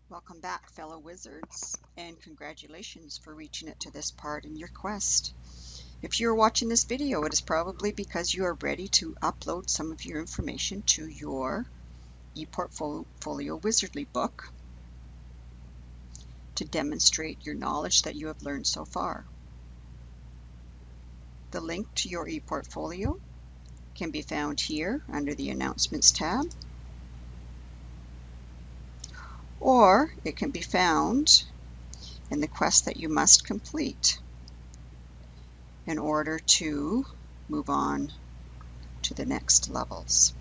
Welcome back, fellow wizards, and congratulations for reaching it to this part in your quest. If you're watching this video, it is probably because you are ready to upload some of your information to your ePortfolio Wizardly book to demonstrate your knowledge that you have learned so far. The link to your ePortfolio can be found here under the Announcements tab, or it can be found in the quest that you must complete in order to move on to the next levels.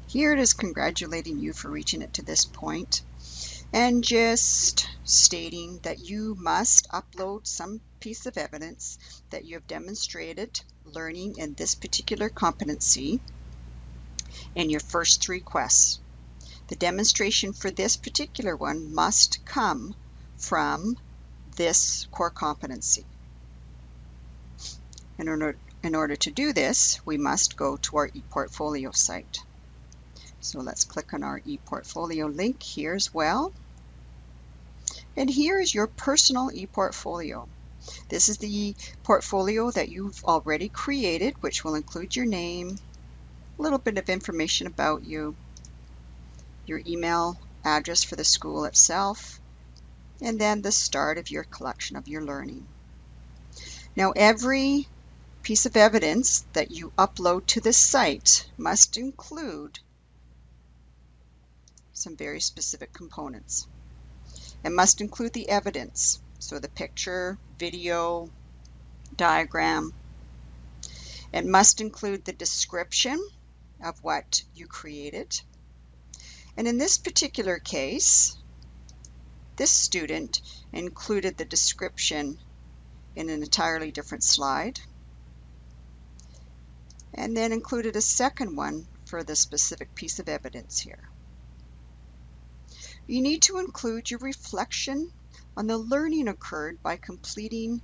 Here it is congratulating you for reaching it to this point and just stating that you must upload some piece of evidence that you have demonstrated learning in this particular competency in your first 3 quests. The demonstration for this particular one must come from this core competency. In order to do this, we must go to our ePortfolio site. So let's click on our ePortfolio link here as well. And here is your personal ePortfolio. This is the portfolio that you've already created, which will include your name, a little bit of information about you, your email address for the school itself, and then the start of your collection of your learning. Now, every piece of evidence that you upload to this site must include some very specific components. It must include the evidence, so the picture, video, diagram. It must include the description of what you created. And in this particular case, this student included the description in an entirely different slide, and then included a second one for the specific piece of evidence here. You need to include your reflection on the learning occurred by completing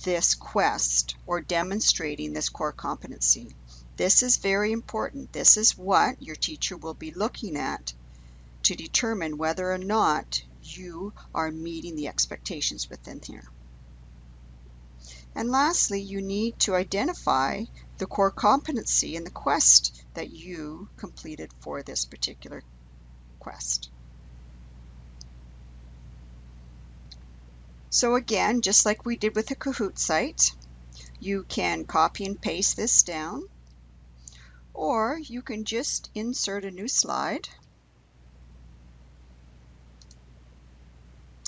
this quest or demonstrating this core competency. This is very important. This is what your teacher will be looking at to determine whether or not you are meeting the expectations within here. And lastly, you need to identify the core competency in the quest that you completed for this particular quest. So again, just like we did with the Kahoot site, you can copy and paste this down, or you can just insert a new slide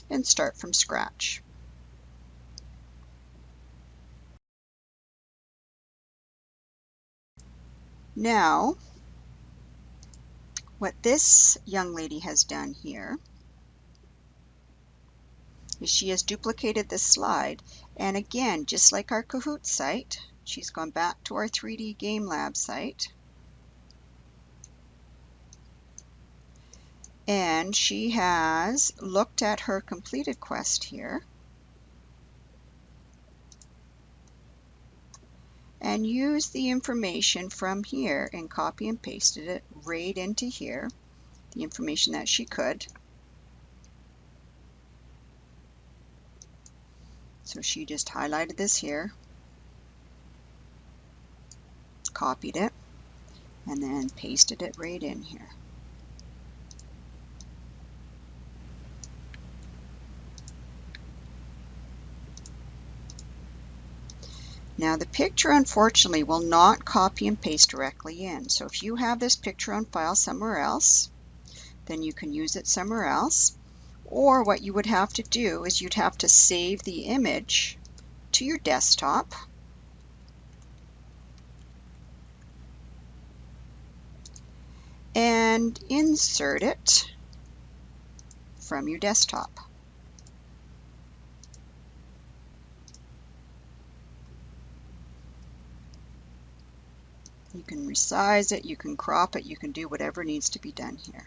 and start from scratch. Now, what this young lady has done here is she has duplicated this slide, and again, just like our Kahoot site, she's gone back to our 3D Game Lab site, and she has looked at her completed quest here and used the information from here and copy and pasted it right into here, the information that she could. So she just highlighted this here, copied it, and then pasted it right in here. Now the picture unfortunately will not copy and paste directly in. So if you have this picture on file somewhere else, then you can use it somewhere else. Or what you would have to do is you'd have to save the image to your desktop. And insert it from your desktop. You can resize it, you can crop it, you can do whatever needs to be done here.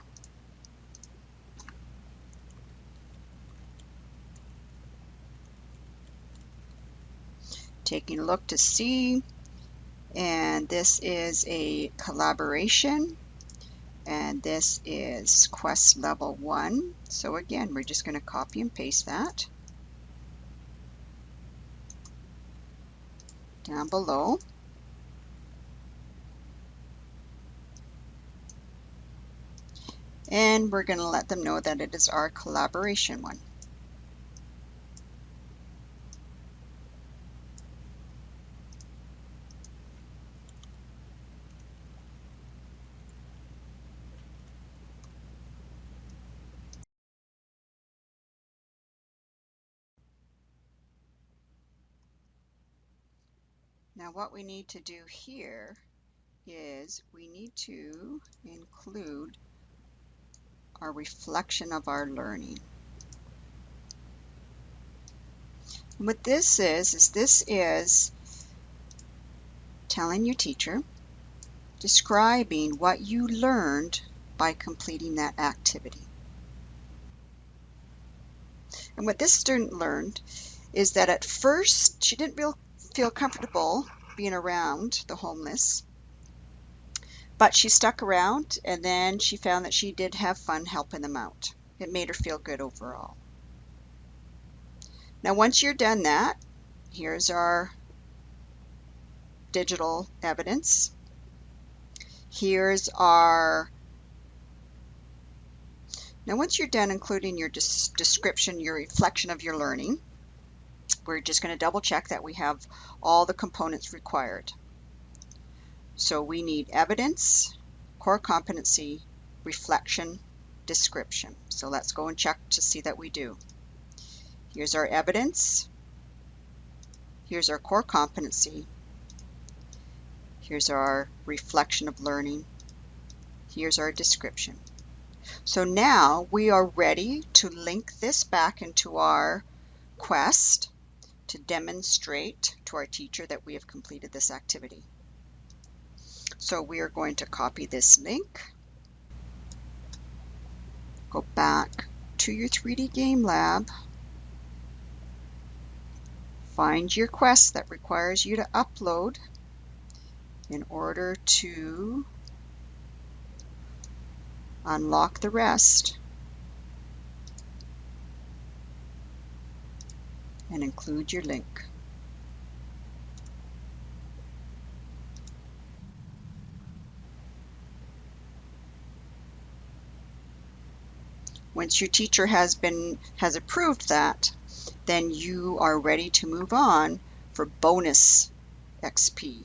taking a look to see, and this is a collaboration, and this is quest level 1. So again, we're just going to copy and paste that down below. And we're going to let them know that it is our collaboration one. Now what we need to do here is we need to include our reflection of our learning. And what this is telling your teacher, describing what you learned by completing that activity. And what this student learned is that at first she didn't feel comfortable being around the homeless, but she stuck around, and then she found that she did have fun helping them out. It made her feel good overall. Now once you're done that, here's our digital evidence. Here's our, now once you're done including your description, your reflection of your learning, we're just going to double check that we have all the components required. So we need evidence, core competency, reflection, description. So let's go and check to see that we do. Here's our evidence. Here's our core competency. Here's our reflection of learning. Here's our description. So now we are ready to link this back into our quest to demonstrate to our teacher that we have completed this activity. So we are going to copy this link, go back to your 3D Game Lab, find your quest that requires you to upload in order to unlock the rest, and include your link. Once your teacher has approved that, then you are ready to move on for bonus XP.